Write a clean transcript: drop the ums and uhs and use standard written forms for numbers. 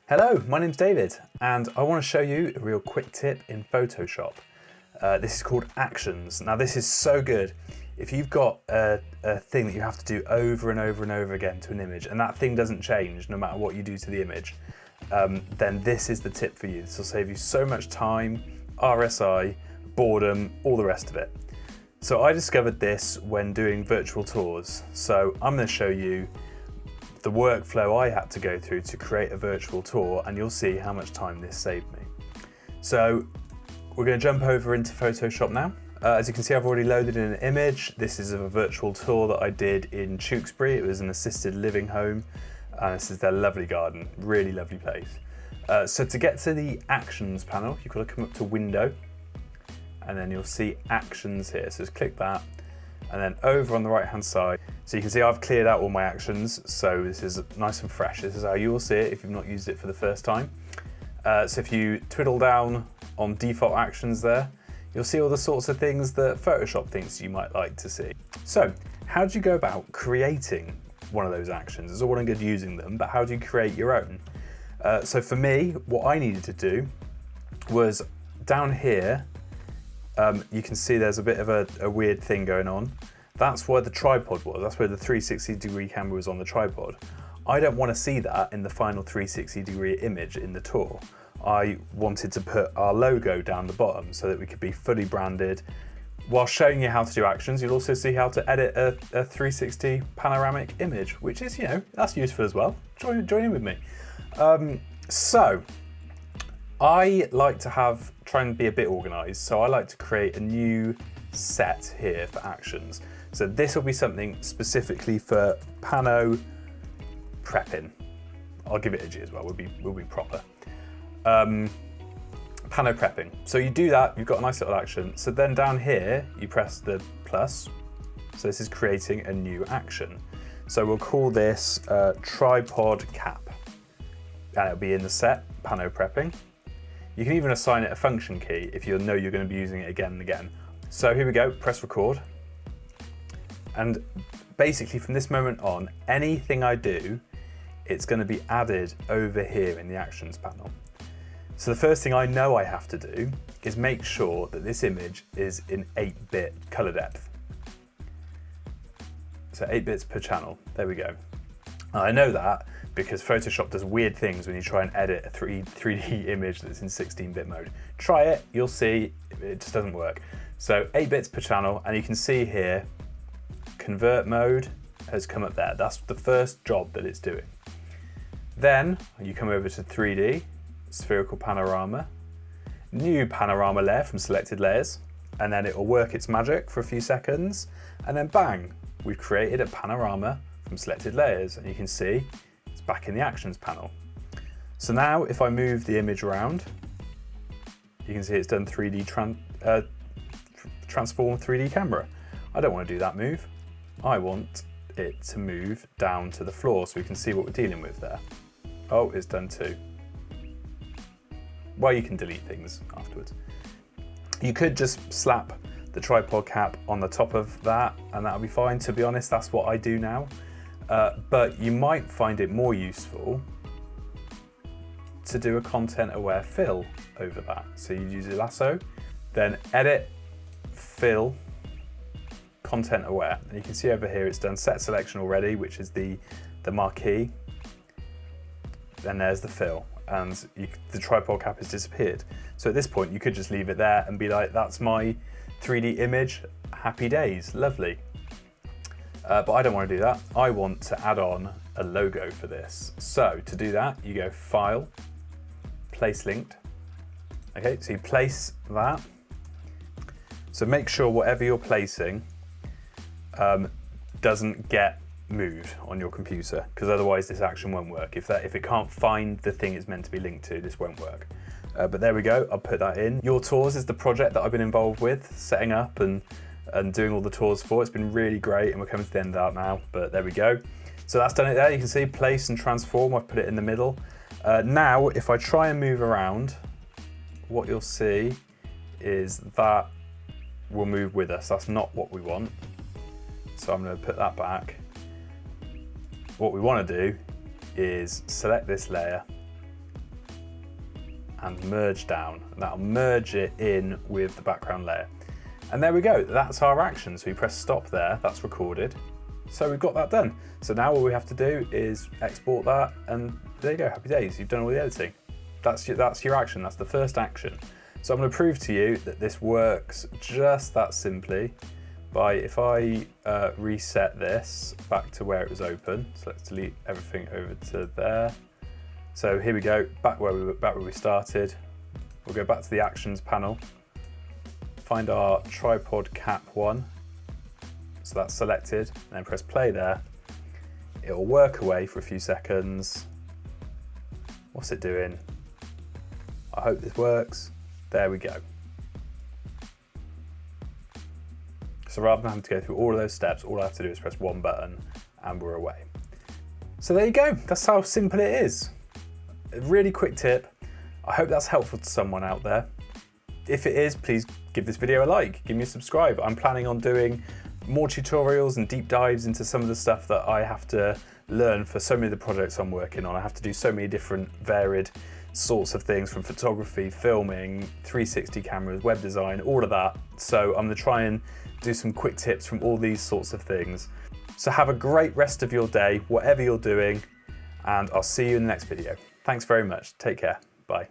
Hello, my name's David, and I want to show you a real quick tip in Photoshop. This is called Actions. Now this is so good. If you've got a thing that you have to do over and over and over again to an image, and that thing doesn't change no matter what you do to the image, then this is the tip for you. This will save you so much time, RSI, boredom, all the rest of it. So I discovered this when doing virtual tours. So I'm going to show you the workflow I had to go through to create a virtual tour, and you'll see how much time this saved me. So we're going to jump over into Photoshop now. As you can see, I've already loaded in an image. This is of a virtual tour that I did in Tewkesbury. It was an assisted living home, and this is their lovely garden, really lovely place. So to get to the Actions panel, you've got to come up to Window, and then you'll see Actions here. So just click that, and then over on the right hand side, so you can see I've cleared out all my actions, so this is nice and fresh. This is how you will see it if you've not used it for the first time. So if you twiddle down on default actions there, you'll see all the sorts of things that Photoshop thinks you might like to see. So how do you go about creating one of those actions? It's all well and good using them, but how do you create your own? So for me, what I needed to do was down here, you can see there's a bit of a weird thing going on. That's where the tripod was. That's where the 360-degree camera was on the tripod. I don't want to see that in the final 360-degree image in the tour. I wanted to put our logo down the bottom so that we could be fully branded. While showing you how to do actions, you'll also see how to edit a 360 panoramic image, which is, that's useful as well. Join in with me. So I like to try and be a bit organized. So I like to create a new set here for actions. So this will be something specifically for pano prepping. I'll give it a G as well, we'll be proper. Pano prepping. So you do that, you've got a nice little action. So then down here, you press the plus. So this is creating a new action. So we'll call this tripod cap. And it'll be in the set, pano prepping. You can even assign it a function key if you know you're going to be using it again and again. So here we go, press record. And basically from this moment on, anything I do, it's going to be added over here in the actions panel. So the first thing I know I have to do is make sure that this image is in 8-bit color depth. So 8 bits per channel, there we go. And I know that because Photoshop does weird things when you try and edit a 3D image that's in 16-bit mode. Try it, you'll see, it just doesn't work. So 8 bits per channel, and you can see here, convert mode has come up there. That's the first job that it's doing. Then you come over to 3D, spherical panorama, new panorama layer from selected layers, and then it will work its magic for a few seconds, and then bang, we've created a panorama from selected layers, and you can see it's back in the actions panel. So now if I move the image around, you can see it's done 3D transform 3D camera. I don't want to do that move. I want it to move down to the floor so we can see what we're dealing with there. Oh, it's done too. Well, you can delete things afterwards. You could just slap the tripod cap on the top of that and that'll be fine. To be honest, that's what I do now. But you might find it more useful to do a content aware fill over that. So you use a lasso, then edit, fill, content aware. And you can see over here it's done set selection already, which is the marquee. Then there's the fill, and the tripod cap has disappeared. So at this point you could just leave it there and be like, that's my 3D image, happy days, lovely. But I don't want to do that. I want to add on a logo for this. So to do that, you go File, Place Linked. Okay, so you place that. So make sure whatever you're placing doesn't get moved on your computer, because otherwise this action won't work. If it can't find the thing it's meant to be linked to, this won't work. But there we go, I'll put that in. Your Tours is the project that I've been involved with, setting up and doing all the tours for. It's been really great, and we're coming to the end of that now, but there we go. So that's done it there. You can see place and transform, I've put it in the middle. Now, if I try and move around, what you'll see is that will move with us. That's not what we want. So I'm going to put that back. What we want to do is select this layer, and merge down. And that'll merge it in with the background layer. And there we go, that's our action. So we press stop there, that's recorded. So we've got that done. So now all we have to do is export that, and there you go, happy days, you've done all the editing. That's your action, that's the first action. So I'm going to prove to you that this works just that simply by, if I reset this back to where it was open, so let's delete everything over to there. So here we go, back where we started. We'll go back to the actions panel, find our tripod cap one, so that's selected, and then press play there. It'll work away for a few seconds. What's it doing? I hope this works. There we go. So rather than having to go through all of those steps, all I have to do is press one button and we're away. So there you go, that's how simple it is. A really quick tip. I hope that's helpful to someone out there. If it is, please give this video a like, give me a subscribe. I'm planning on doing more tutorials and deep dives into some of the stuff that I have to learn for so many of the projects I'm working on. I have to do so many different varied sorts of things, from photography, filming, 360 cameras, web design, all of that. So I'm gonna try and do some quick tips from all these sorts of things. So have a great rest of your day, whatever you're doing, and I'll see you in the next video. Thanks very much, take care, bye.